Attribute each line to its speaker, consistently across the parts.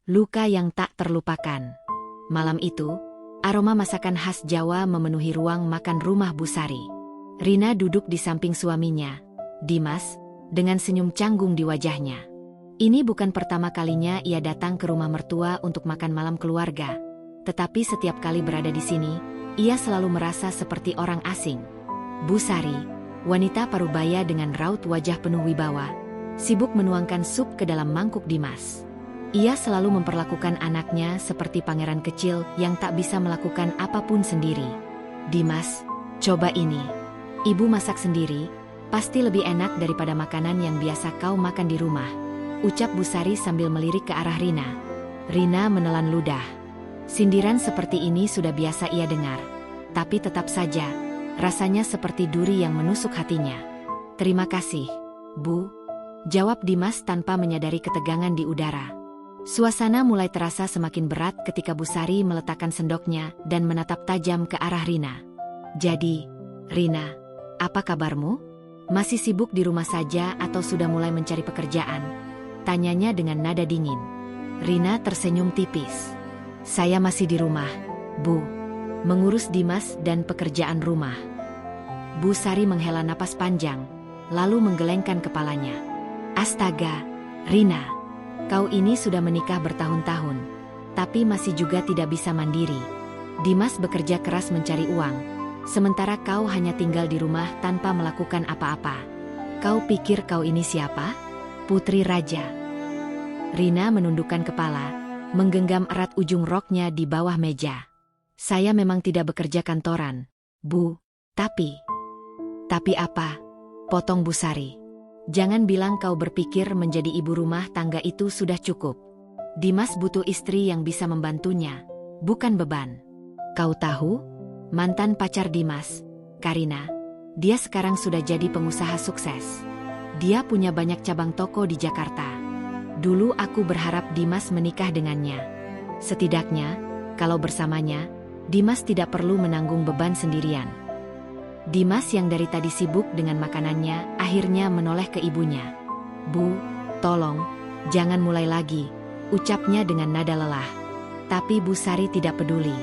Speaker 1: luka yang tak terlupakan. Malam itu, aroma masakan khas Jawa memenuhi ruang makan rumah Bu Sari. Rina duduk di samping suaminya, Dimas, dengan senyum canggung di wajahnya. Ini bukan pertama kalinya ia datang ke rumah mertua untuk makan malam keluarga. Tetapi setiap kali berada di sini, ia selalu merasa seperti orang asing. Bu Sari, wanita parubaya dengan raut wajah penuh wibawa, sibuk menuangkan sup ke dalam mangkuk Dimas. Ia selalu memperlakukan anaknya seperti pangeran kecil yang tak bisa melakukan apapun sendiri. Dimas, coba ini. Ibu masak sendiri, pasti lebih enak daripada makanan yang biasa kau makan di rumah, ucap Bu Sari sambil melirik ke arah Rina. Rina menelan ludah. Sindiran seperti ini sudah biasa ia dengar. Tapi tetap saja, rasanya seperti duri yang menusuk hatinya. Terima kasih, Bu, jawab Dimas tanpa menyadari ketegangan di udara. Suasana mulai terasa semakin berat ketika Bu Sari meletakkan sendoknya dan menatap tajam ke arah Rina. Jadi, Rina, apa kabarmu? Masih sibuk di rumah saja atau sudah mulai mencari pekerjaan? Tanyanya dengan nada dingin. Rina tersenyum tipis. Saya masih di rumah, Bu. Mengurus Dimas dan pekerjaan rumah. Bu Sari menghela napas panjang, lalu menggelengkan kepalanya. Astaga, Rina, kau ini sudah menikah bertahun-tahun, tapi masih juga tidak bisa mandiri. Dimas bekerja keras mencari uang, sementara kau hanya tinggal di rumah tanpa melakukan apa-apa. Kau pikir kau ini siapa? Putri Raja. Rina menundukkan kepala, menggenggam erat ujung roknya di bawah meja. Saya memang tidak bekerja kantoran, Bu, tapi apa? Potong Bu Sari. Jangan bilang kau berpikir menjadi ibu rumah tangga itu sudah cukup. Dimas butuh istri yang bisa membantunya, bukan beban. Kau tahu? Mantan pacar Dimas, Karina, dia sekarang sudah jadi pengusaha sukses. Dia punya banyak cabang toko di Jakarta. Dulu aku berharap Dimas menikah dengannya. Setidaknya, kalau bersamanya, Dimas tidak perlu menanggung beban sendirian. Dimas yang dari tadi sibuk dengan makanannya, akhirnya menoleh ke ibunya. Bu, tolong, jangan mulai lagi, ucapnya dengan nada lelah. Tapi Bu Sari tidak peduli.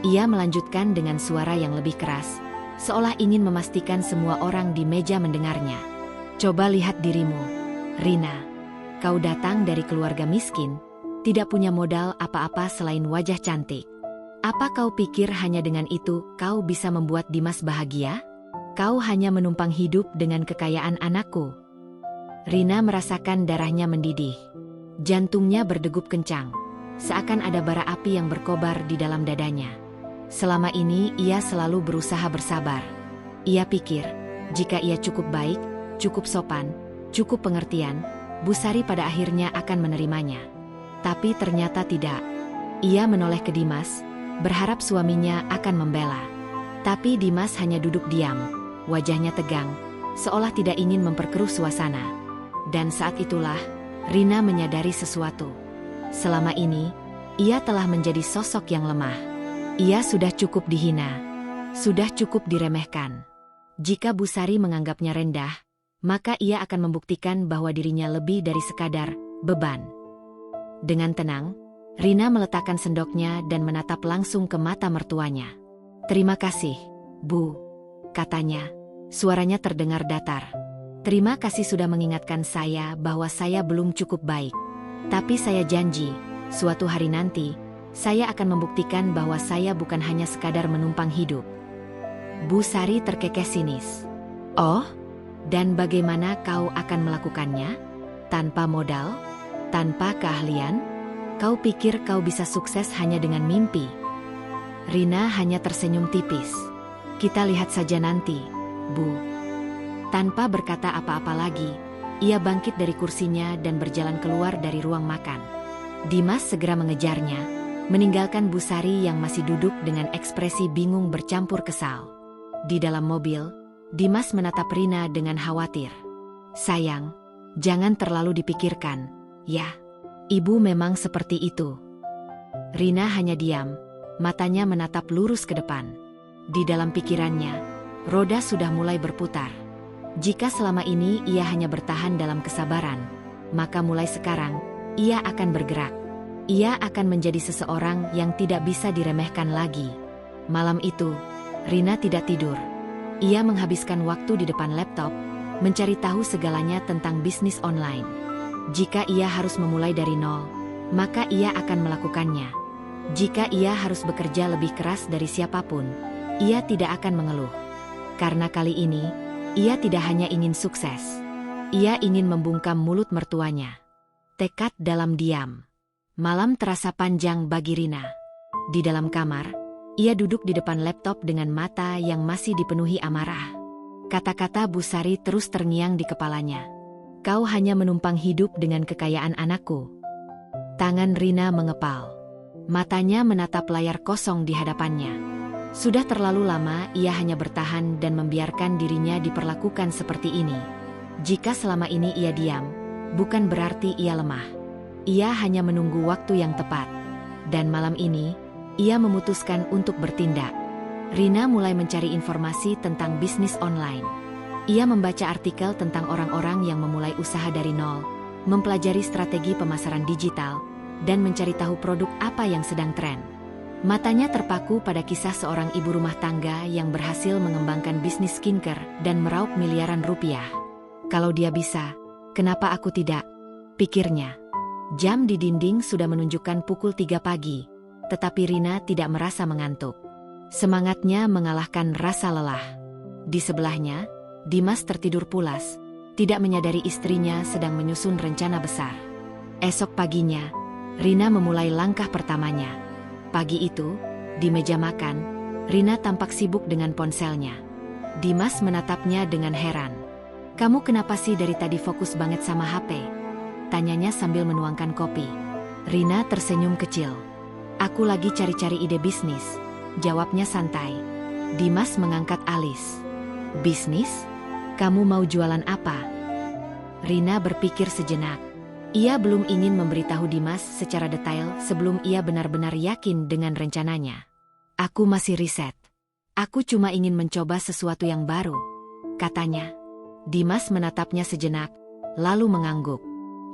Speaker 1: Ia melanjutkan dengan suara yang lebih keras, seolah ingin memastikan semua orang di meja mendengarnya. Coba lihat dirimu, Rina. Kau datang dari keluarga miskin, tidak punya modal apa-apa selain wajah cantik. Apa kau pikir hanya dengan itu kau bisa membuat Dimas bahagia? Kau hanya menumpang hidup dengan kekayaan anakku. Rina merasakan darahnya mendidih. Jantungnya berdegup kencang, seakan ada bara api yang berkobar di dalam dadanya. Selama ini ia selalu berusaha bersabar. Ia pikir, jika ia cukup baik, cukup sopan, cukup pengertian, Bu Sari pada akhirnya akan menerimanya. Tapi ternyata tidak. Ia menoleh ke Dimas, berharap suaminya akan membela. Tapi Dimas hanya duduk diam, wajahnya tegang, seolah tidak ingin memperkeruh suasana. Dan saat itulah, Rina menyadari sesuatu. Selama ini, ia telah menjadi sosok yang lemah. Ia sudah cukup dihina, sudah cukup diremehkan. Jika Bu Sari menganggapnya rendah, maka ia akan membuktikan bahwa dirinya lebih dari sekadar beban. Dengan tenang, Rina meletakkan sendoknya dan menatap langsung ke mata mertuanya. Terima kasih, Bu, katanya. Suaranya terdengar datar. Terima kasih sudah mengingatkan saya bahwa saya belum cukup baik. Tapi saya janji, suatu hari nanti, saya akan membuktikan bahwa saya bukan hanya sekadar menumpang hidup. Bu Sari terkekeh sinis. Oh, dan bagaimana kau akan melakukannya? Tanpa modal? Tanpa keahlian? Kau pikir kau bisa sukses hanya dengan mimpi? Rina hanya tersenyum tipis. Kita lihat saja nanti, Bu. Tanpa berkata apa-apa lagi, ia bangkit dari kursinya dan berjalan keluar dari ruang makan. Dimas segera mengejarnya, meninggalkan Bu Sari yang masih duduk dengan ekspresi bingung bercampur kesal. Di dalam mobil, Dimas menatap Rina dengan khawatir. Sayang, jangan terlalu dipikirkan, ya. Ibu memang seperti itu. Rina hanya diam, matanya menatap lurus ke depan. Di dalam pikirannya, roda sudah mulai berputar. Jika selama ini ia hanya bertahan dalam kesabaran, maka mulai sekarang, ia akan bergerak. Ia akan menjadi seseorang yang tidak bisa diremehkan lagi. Malam itu, Rina tidak tidur. Ia menghabiskan waktu di depan laptop, mencari tahu segalanya tentang bisnis online. Jika ia harus memulai dari nol, maka ia akan melakukannya. Jika ia harus bekerja lebih keras dari siapapun, ia tidak akan mengeluh. Karena kali ini, ia tidak hanya ingin sukses. Ia ingin membungkam mulut mertuanya. Tekad dalam diam. Malam terasa panjang bagi Rina. Di dalam kamar, ia duduk di depan laptop dengan mata yang masih dipenuhi amarah. Kata-kata Bu Sari terus terngiang di kepalanya. Kau hanya menumpang hidup dengan kekayaan anakku. Tangan Rina mengepal. Matanya menatap layar kosong di hadapannya. Sudah terlalu lama ia hanya bertahan dan membiarkan dirinya diperlakukan seperti ini. Jika selama ini ia diam, bukan berarti ia lemah. Ia hanya menunggu waktu yang tepat. Dan malam ini, ia memutuskan untuk bertindak. Rina mulai mencari informasi tentang bisnis online. Ia membaca artikel tentang orang-orang yang memulai usaha dari nol, mempelajari strategi pemasaran digital, dan mencari tahu produk apa yang sedang tren. Matanya terpaku pada kisah seorang ibu rumah tangga yang berhasil mengembangkan bisnis skincare dan meraup miliaran rupiah. Kalau dia bisa, kenapa aku tidak? Pikirnya. Jam di dinding sudah menunjukkan pukul 3 pagi, tetapi Rina tidak merasa mengantuk. Semangatnya mengalahkan rasa lelah. Di sebelahnya, Dimas tertidur pulas, tidak menyadari istrinya sedang menyusun rencana besar. Esok paginya, Rina memulai langkah pertamanya. Pagi itu, di meja makan, Rina tampak sibuk dengan ponselnya. Dimas menatapnya dengan heran. Kamu kenapa sih dari tadi fokus banget sama HP? Tanyanya sambil menuangkan kopi. Rina tersenyum kecil. Aku lagi cari-cari ide bisnis, jawabnya santai. Dimas mengangkat alis. Bisnis? Kamu mau jualan apa? Rina berpikir sejenak. Ia belum ingin memberitahu Dimas secara detail sebelum ia benar-benar yakin dengan rencananya. Aku masih riset. Aku cuma ingin mencoba sesuatu yang baru, katanya. Dimas menatapnya sejenak, lalu mengangguk.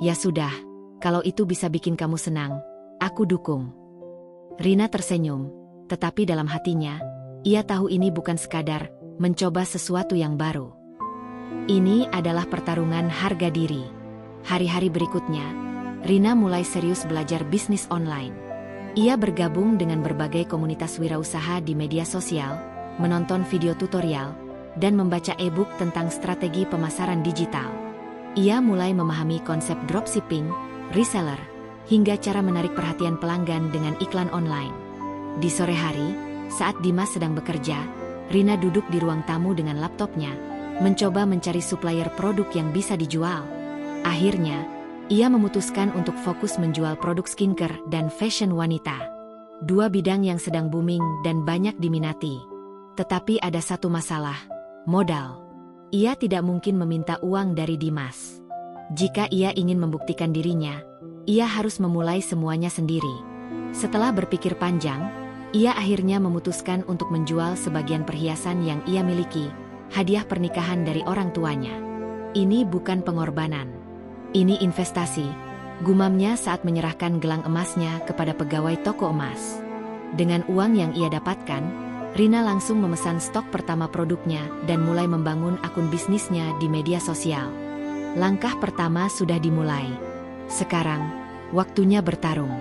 Speaker 1: Ya sudah, kalau itu bisa bikin kamu senang, aku dukung. Rina tersenyum, tetapi dalam hatinya, ia tahu ini bukan sekadar mencoba sesuatu yang baru. Ini adalah pertarungan harga diri. Hari-hari berikutnya, Rina mulai serius belajar bisnis online. Ia bergabung dengan berbagai komunitas wirausaha di media sosial, menonton video tutorial, dan membaca e-book tentang strategi pemasaran digital. Ia mulai memahami konsep dropshipping, reseller, hingga cara menarik perhatian pelanggan dengan iklan online. Di sore hari, saat Dimas sedang bekerja, Rina duduk di ruang tamu dengan laptopnya, mencoba mencari supplier produk yang bisa dijual. Akhirnya, ia memutuskan untuk fokus menjual produk skincare dan fashion wanita. Dua bidang yang sedang booming dan banyak diminati. Tetapi ada satu masalah, modal. Ia tidak mungkin meminta uang dari Dimas. Jika ia ingin membuktikan dirinya, ia harus memulai semuanya sendiri. Setelah berpikir panjang, ia akhirnya memutuskan untuk menjual sebagian perhiasan yang ia miliki, hadiah pernikahan dari orang tuanya. Ini bukan pengorbanan. Ini investasi, gumamnya saat menyerahkan gelang emasnya kepada pegawai toko emas. Dengan uang yang ia dapatkan, Rina langsung memesan stok pertama produknya dan mulai membangun akun bisnisnya di media sosial. Langkah pertama sudah dimulai. Sekarang, waktunya bertarung.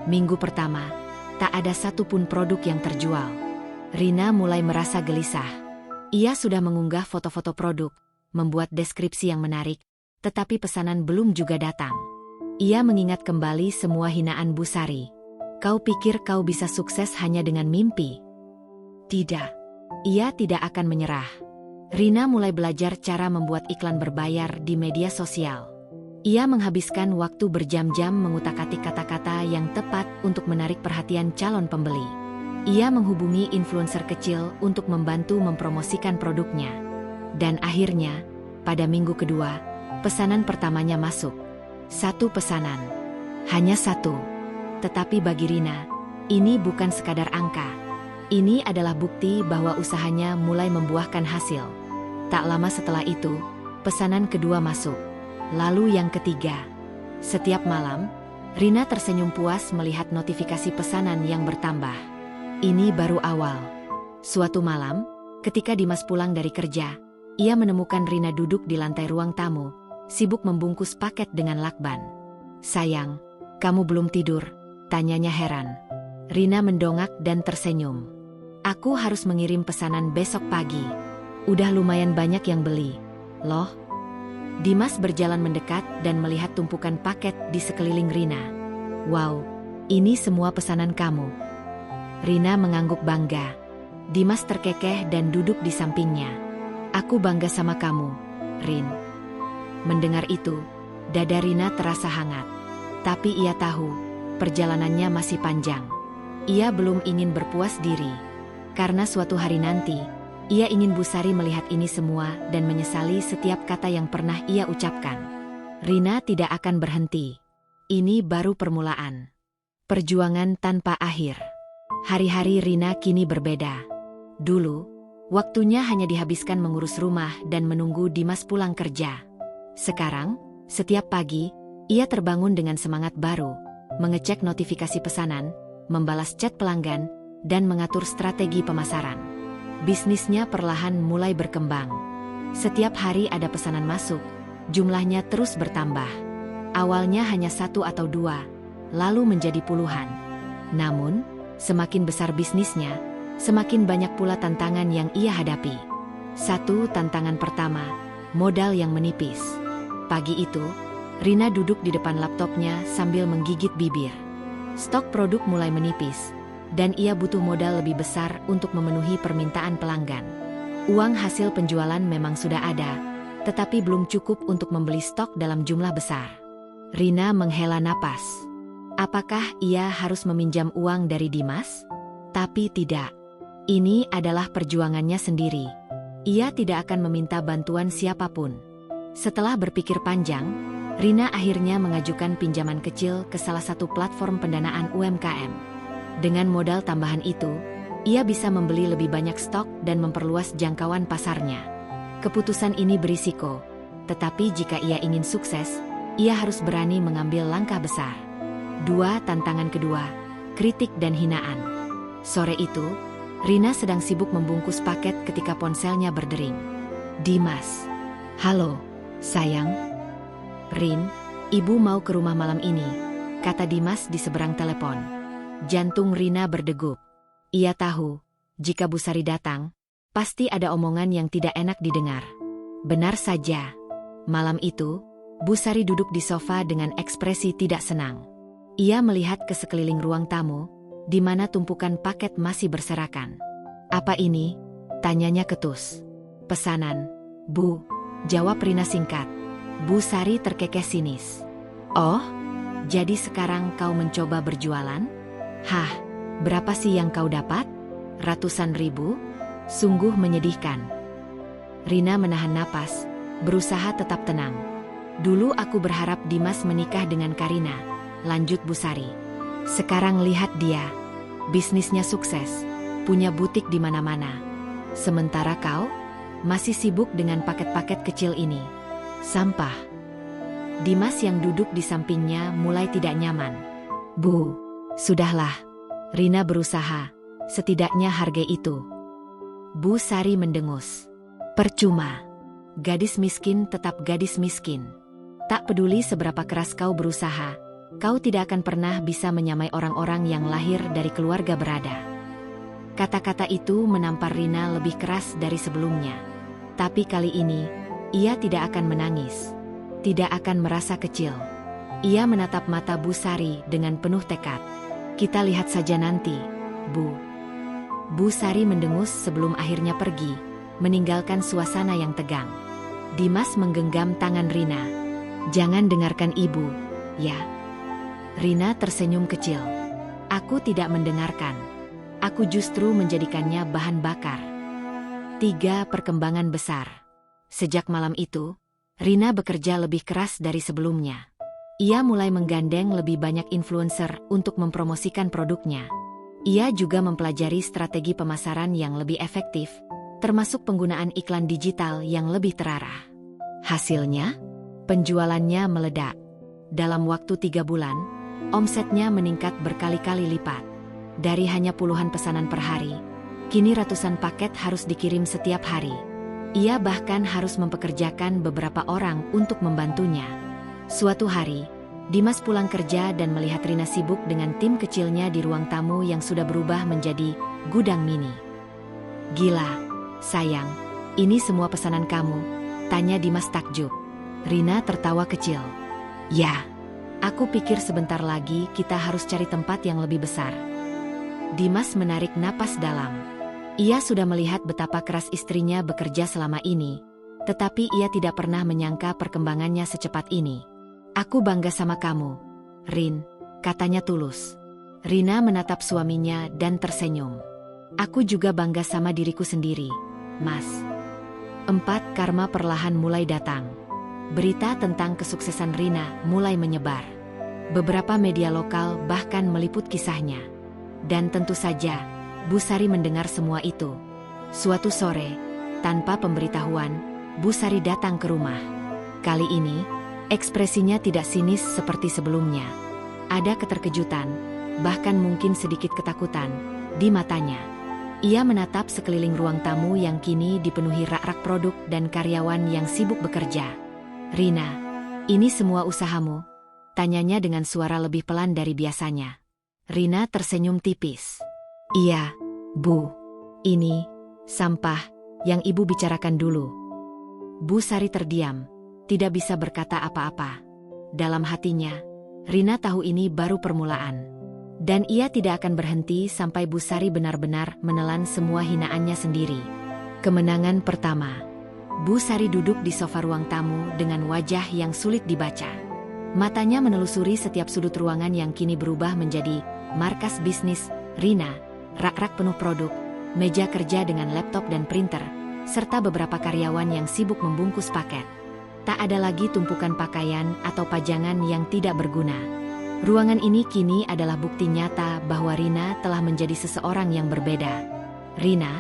Speaker 1: Minggu pertama, tak ada satupun produk yang terjual. Rina mulai merasa gelisah. Ia sudah mengunggah foto-foto produk, membuat deskripsi yang menarik, tetapi pesanan belum juga datang. Ia mengingat kembali semua hinaan Bu Sari. Kau pikir kau bisa sukses hanya dengan mimpi? Tidak. Ia tidak akan menyerah. Rina mulai belajar cara membuat iklan berbayar di media sosial. Ia menghabiskan waktu berjam-jam mengutak-atik kata-kata yang tepat untuk menarik perhatian calon pembeli. Ia menghubungi influencer kecil untuk membantu mempromosikan produknya. Dan akhirnya, pada minggu kedua, pesanan pertamanya masuk. Satu pesanan. Hanya satu. Tetapi bagi Rina, ini bukan sekadar angka. Ini adalah bukti bahwa usahanya mulai membuahkan hasil. Tak lama setelah itu, pesanan kedua masuk. Lalu yang ketiga. Setiap malam, Rina tersenyum puas melihat notifikasi pesanan yang bertambah. Ini baru awal. Suatu malam, ketika Dimas pulang dari kerja, ia menemukan Rina duduk di lantai ruang tamu, sibuk membungkus paket dengan lakban. "Sayang, kamu belum tidur?" tanyanya heran. Rina mendongak dan tersenyum. "Aku harus mengirim pesanan besok pagi. Udah lumayan banyak yang beli." "Loh?" Dimas berjalan mendekat dan melihat tumpukan paket di sekeliling Rina. "Wow, ini semua pesanan kamu." Rina mengangguk bangga. Dimas terkekeh dan duduk di sampingnya. "Aku bangga sama kamu, Rin." Mendengar itu, dada Rina terasa hangat. Tapi ia tahu, perjalanannya masih panjang. Ia belum ingin berpuas diri. Karena suatu hari nanti, ia ingin Bu Sari melihat ini semua dan menyesali setiap kata yang pernah ia ucapkan. Rina tidak akan berhenti. Ini baru permulaan. Perjuangan tanpa akhir. Hari-hari Rina kini berbeda. Dulu, waktunya hanya dihabiskan mengurus rumah dan menunggu Dimas pulang kerja. Sekarang, setiap pagi, ia terbangun dengan semangat baru, mengecek notifikasi pesanan, membalas chat pelanggan, dan mengatur strategi pemasaran. Bisnisnya perlahan mulai berkembang. Setiap hari ada pesanan masuk, jumlahnya terus bertambah. Awalnya hanya 1 atau 2, lalu menjadi puluhan. Namun, semakin besar bisnisnya, semakin banyak pula tantangan yang ia hadapi. Satu tantangan pertama, modal yang menipis. Pagi itu, Rina duduk di depan laptopnya sambil menggigit bibir. Stok produk mulai menipis, dan ia butuh modal lebih besar untuk memenuhi permintaan pelanggan. Uang hasil penjualan memang sudah ada, tetapi belum cukup untuk membeli stok dalam jumlah besar. Rina menghela napas. Apakah ia harus meminjam uang dari Dimas? Tapi tidak. Ini adalah perjuangannya sendiri. Ia tidak akan meminta bantuan siapapun. Setelah berpikir panjang, Rina akhirnya mengajukan pinjaman kecil ke salah satu platform pendanaan UMKM. Dengan modal tambahan itu, ia bisa membeli lebih banyak stok dan memperluas jangkauan pasarnya. Keputusan ini berisiko, tetapi jika ia ingin sukses, ia harus berani mengambil langkah besar. Tantangan kedua, kritik dan hinaan. Sore itu, Rina sedang sibuk membungkus paket ketika ponselnya berdering. "Dimas." "Halo, sayang." "Rin, ibu mau ke rumah malam ini," kata Dimas di seberang telepon. Jantung Rina berdegup. Ia tahu, jika Bu Sari datang, pasti ada omongan yang tidak enak didengar. Benar saja. Malam itu, Bu Sari duduk di sofa dengan ekspresi tidak senang. Ia melihat ke sekeliling ruang tamu, di mana tumpukan paket masih berserakan. "Apa ini?" tanyanya ketus. "Pesanan, Bu," jawab Rina singkat. Bu Sari terkekeh sinis. "Oh, jadi sekarang kau mencoba berjualan? Hah, berapa sih yang kau dapat? Ratusan ribu? Sungguh menyedihkan." Rina menahan napas, berusaha tetap tenang. "Dulu aku berharap Dimas menikah dengan Karina," lanjut Bu Sari. "Sekarang lihat dia. Bisnisnya sukses, punya butik di mana-mana. Sementara kau masih sibuk dengan paket-paket kecil ini. Sampah." Dimas yang duduk di sampingnya mulai tidak nyaman. "Bu, sudahlah." Rina berusaha, "Setidaknya hargai itu." Bu Sari mendengus. "Percuma. Gadis miskin tetap gadis miskin. Tak peduli seberapa keras kau berusaha, kau tidak akan pernah bisa menyamai orang-orang yang lahir dari keluarga berada." Kata-kata itu menampar Rina lebih keras dari sebelumnya. Tapi kali ini, ia tidak akan menangis. Tidak akan merasa kecil. Ia menatap mata Bu Sari dengan penuh tekad. "Kita lihat saja nanti, Bu." Bu Sari mendengus sebelum akhirnya pergi, meninggalkan suasana yang tegang. Dimas menggenggam tangan Rina. "Jangan dengarkan ibu, ya." Rina tersenyum kecil. "Aku tidak mendengarkan. Aku justru menjadikannya bahan bakar." 3 perkembangan besar. Sejak malam itu, Rina bekerja lebih keras dari sebelumnya. Ia mulai menggandeng lebih banyak influencer untuk mempromosikan produknya. Ia juga mempelajari strategi pemasaran yang lebih efektif, termasuk penggunaan iklan digital yang lebih terarah. Hasilnya, penjualannya meledak. Dalam waktu 3 bulan, omsetnya meningkat berkali-kali lipat. Dari hanya puluhan pesanan per hari, kini ratusan paket harus dikirim setiap hari. Ia bahkan harus mempekerjakan beberapa orang untuk membantunya. Suatu hari, Dimas pulang kerja dan melihat Rina sibuk dengan tim kecilnya di ruang tamu yang sudah berubah menjadi gudang mini. "Gila, sayang, ini semua pesanan kamu?" tanya Dimas takjub. Rina tertawa kecil. "Ya, aku pikir sebentar lagi kita harus cari tempat yang lebih besar." Dimas menarik napas dalam. Ia sudah melihat betapa keras istrinya bekerja selama ini, tetapi ia tidak pernah menyangka perkembangannya secepat ini. "Aku bangga sama kamu, Rin," katanya tulus. Rina menatap suaminya dan tersenyum. "Aku juga bangga sama diriku sendiri, Mas." 4. Karma perlahan mulai datang. Berita tentang kesuksesan Rina mulai menyebar. Beberapa media lokal bahkan meliput kisahnya. Dan tentu saja, Bu Sari mendengar semua itu. Suatu sore, tanpa pemberitahuan, Bu Sari datang ke rumah. Kali ini, ekspresinya tidak sinis seperti sebelumnya. Ada keterkejutan, bahkan mungkin sedikit ketakutan, di matanya. Ia menatap sekeliling ruang tamu yang kini dipenuhi rak-rak produk dan karyawan yang sibuk bekerja. "Rina, ini semua usahamu?" tanyanya dengan suara lebih pelan dari biasanya. Rina tersenyum tipis. "Iya, Bu. Ini sampah yang Ibu bicarakan dulu." Bu Sari terdiam, tidak bisa berkata apa-apa. Dalam hatinya, Rina tahu ini baru permulaan. Dan ia tidak akan berhenti sampai Bu Sari benar-benar menelan semua hinaannya sendiri. Kemenangan pertama. Bu Sari duduk di sofa ruang tamu dengan wajah yang sulit dibaca. Matanya menelusuri setiap sudut ruangan yang kini berubah menjadi markas bisnis Rina, rak-rak penuh produk, meja kerja dengan laptop dan printer, serta beberapa karyawan yang sibuk membungkus paket. Tak ada lagi tumpukan pakaian atau pajangan yang tidak berguna. Ruangan ini kini adalah bukti nyata bahwa Rina telah menjadi seseorang yang berbeda. Rina,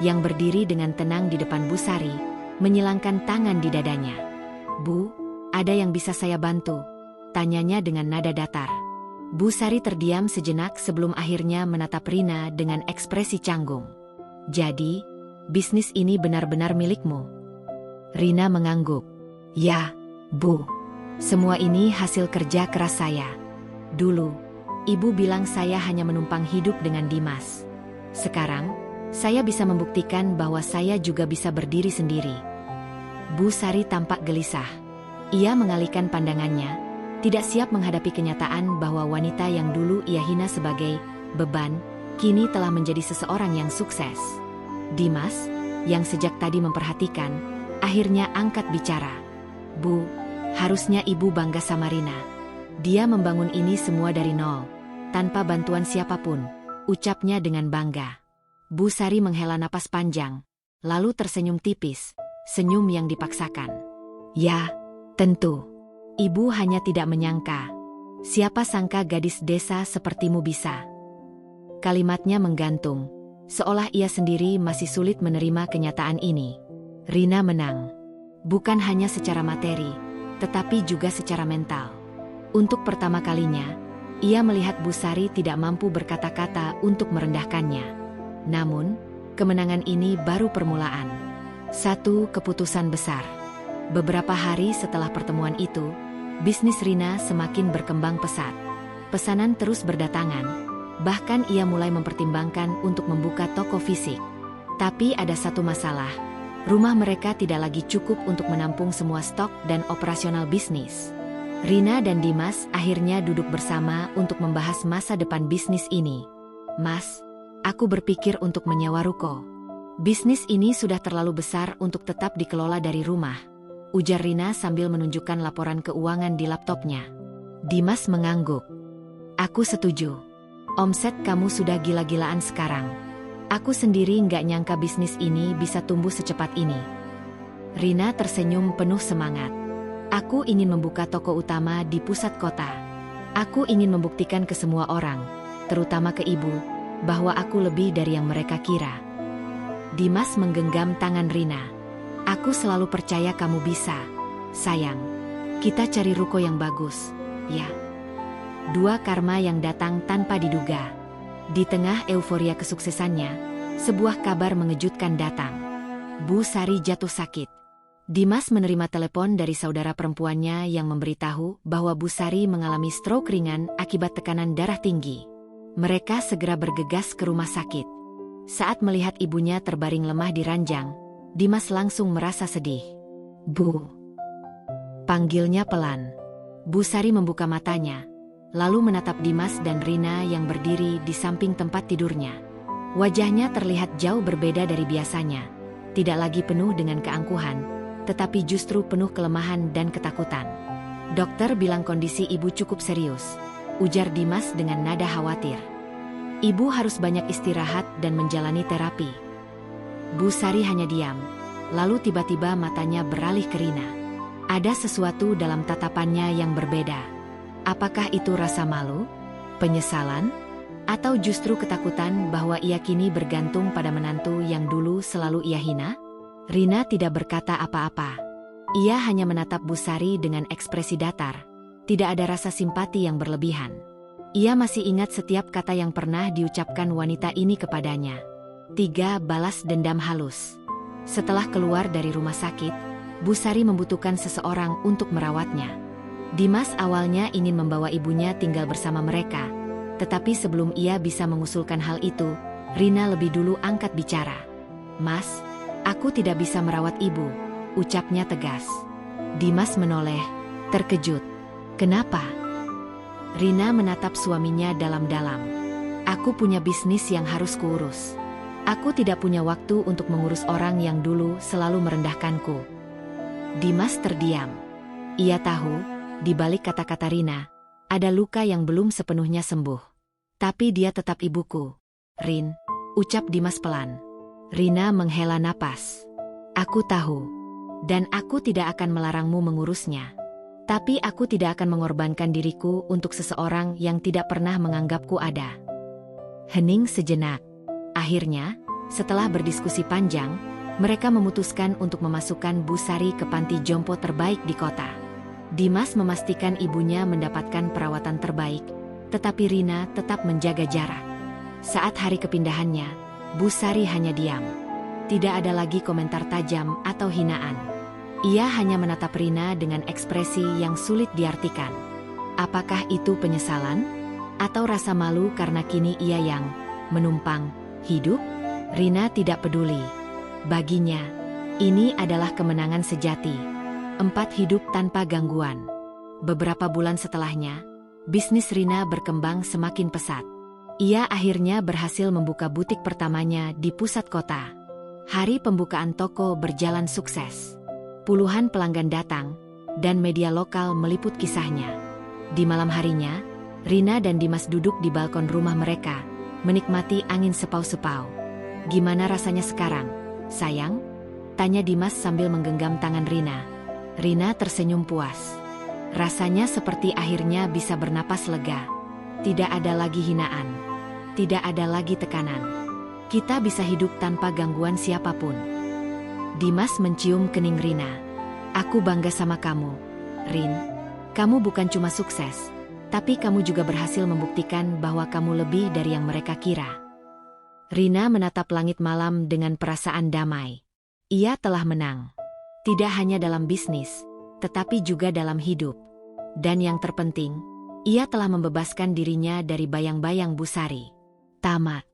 Speaker 1: yang berdiri dengan tenang di depan Bu Sari, menyilangkan tangan di dadanya. "Bu, ada yang bisa saya bantu?" tanyanya dengan nada datar. Bu Sari terdiam sejenak sebelum akhirnya menatap Rina dengan ekspresi canggung. "Jadi, bisnis ini benar-benar milikmu?" Rina mengangguk. "Ya, Bu. Semua ini hasil kerja keras saya. Dulu, Ibu bilang saya hanya menumpang hidup dengan Dimas. Sekarang, saya bisa membuktikan bahwa saya juga bisa berdiri sendiri." Bu Sari tampak gelisah. Ia mengalihkan pandangannya, tidak siap menghadapi kenyataan bahwa wanita yang dulu ia hina sebagai beban, kini telah menjadi seseorang yang sukses. Dimas, yang sejak tadi memperhatikan, akhirnya angkat bicara. "Bu, harusnya Ibu bangga sama Rina. Dia membangun ini semua dari nol, tanpa bantuan siapapun," ucapnya dengan bangga. Bu Sari menghela napas panjang, lalu tersenyum tipis, senyum yang dipaksakan. "Ya, tentu. Ibu hanya tidak menyangka. Siapa sangka gadis desa sepertimu bisa." Kalimatnya menggantung, seolah ia sendiri masih sulit menerima kenyataan ini. Rina menang. Bukan hanya secara materi, tetapi juga secara mental. Untuk pertama kalinya, ia melihat Bu Sari tidak mampu berkata-kata untuk merendahkannya. Namun, kemenangan ini baru permulaan. Satu keputusan besar. Beberapa hari setelah pertemuan itu, bisnis Rina semakin berkembang pesat. Pesanan terus berdatangan, bahkan ia mulai mempertimbangkan untuk membuka toko fisik. Tapi ada satu masalah, rumah mereka tidak lagi cukup untuk menampung semua stok dan operasional bisnis. Rina dan Dimas akhirnya duduk bersama untuk membahas masa depan bisnis ini. "Mas, aku berpikir untuk menyewa ruko. Bisnis ini sudah terlalu besar untuk tetap dikelola dari rumah," ujar Rina sambil menunjukkan laporan keuangan di laptopnya. Dimas mengangguk. "Aku setuju. Omset kamu sudah gila-gilaan sekarang. Aku sendiri nggak nyangka bisnis ini bisa tumbuh secepat ini." Rina tersenyum penuh semangat. "Aku ingin membuka toko utama di pusat kota. Aku ingin membuktikan ke semua orang, terutama ke Ibu, bahwa aku lebih dari yang mereka kira." Dimas menggenggam tangan Rina. "Aku selalu percaya kamu bisa, sayang. Kita cari ruko yang bagus, ya." Dua karma yang datang tanpa diduga. Di tengah euforia kesuksesannya, sebuah kabar mengejutkan datang. Bu Sari jatuh sakit. Dimas menerima telepon dari saudara perempuannya yang memberitahu bahwa Bu Sari mengalami stroke ringan akibat tekanan darah tinggi. Mereka segera bergegas ke rumah sakit. Saat melihat ibunya terbaring lemah di ranjang, Dimas langsung merasa sedih. "Bu," panggilnya pelan. Bu Sari membuka matanya, lalu menatap Dimas dan Rina yang berdiri di samping tempat tidurnya. Wajahnya terlihat jauh berbeda dari biasanya, tidak lagi penuh dengan keangkuhan, tetapi justru penuh kelemahan dan ketakutan. "Dokter bilang kondisi ibu cukup serius," ujar Dimas dengan nada khawatir. "Ibu harus banyak istirahat dan menjalani terapi." Bu Sari hanya diam, lalu tiba-tiba matanya beralih ke Rina. Ada sesuatu dalam tatapannya yang berbeda. Apakah itu rasa malu, penyesalan, atau justru ketakutan bahwa ia kini bergantung pada menantu yang dulu selalu ia hina? Rina tidak berkata apa-apa. Ia hanya menatap Bu Sari dengan ekspresi datar. Tidak ada rasa simpati yang berlebihan. Ia masih ingat setiap kata yang pernah diucapkan wanita ini kepadanya. 3. Balas dendam halus. Setelah keluar dari rumah sakit, Bu Sari membutuhkan seseorang untuk merawatnya. Dimas awalnya ingin membawa ibunya tinggal bersama mereka, tetapi sebelum ia bisa mengusulkan hal itu, Rina lebih dulu angkat bicara. "Mas, aku tidak bisa merawat ibu," ucapnya tegas. Dimas menoleh, terkejut. "Kenapa?" Rina menatap suaminya dalam-dalam. "Aku punya bisnis yang harus kuurus. Aku tidak punya waktu untuk mengurus orang yang dulu selalu merendahkanku." Dimas terdiam. Ia tahu, di balik kata-kata Rina, ada luka yang belum sepenuhnya sembuh. "Tapi dia tetap ibuku, Rin," ucap Dimas pelan. Rina menghela napas. "Aku tahu. Dan aku tidak akan melarangmu mengurusnya. Tapi aku tidak akan mengorbankan diriku untuk seseorang yang tidak pernah menganggapku ada." Hening sejenak. Akhirnya, setelah berdiskusi panjang, mereka memutuskan untuk memasukkan Bu Sari ke panti jompo terbaik di kota. Dimas memastikan ibunya mendapatkan perawatan terbaik, tetapi Rina tetap menjaga jarak. Saat hari kepindahannya, Bu Sari hanya diam. Tidak ada lagi komentar tajam atau hinaan. Ia hanya menatap Rina dengan ekspresi yang sulit diartikan. Apakah itu penyesalan? Atau rasa malu karena kini ia yang menumpang hidup? Rina tidak peduli. Baginya, ini adalah kemenangan sejati. 4 hidup tanpa gangguan. Beberapa bulan setelahnya, bisnis Rina berkembang semakin pesat. Ia akhirnya berhasil membuka butik pertamanya di pusat kota. Hari pembukaan toko berjalan sukses. Puluhan pelanggan datang, dan media lokal meliput kisahnya. Di malam harinya, Rina dan Dimas duduk di balkon rumah mereka, menikmati angin sepau-sepau. "Gimana rasanya sekarang, sayang?" tanya Dimas sambil menggenggam tangan Rina. Rina tersenyum puas. Rasanya seperti akhirnya bisa bernapas lega. Tidak ada lagi hinaan. Tidak ada lagi tekanan. Kita bisa hidup tanpa gangguan siapapun. Dimas mencium kening Rina. "Aku bangga sama kamu, Rin. Kamu bukan cuma sukses, tapi kamu juga berhasil membuktikan bahwa kamu lebih dari yang mereka kira." Rina menatap langit malam dengan perasaan damai. Ia telah menang. Tidak hanya dalam bisnis, tetapi juga dalam hidup. Dan yang terpenting, ia telah membebaskan dirinya dari bayang-bayang Bu Sari. Tamat.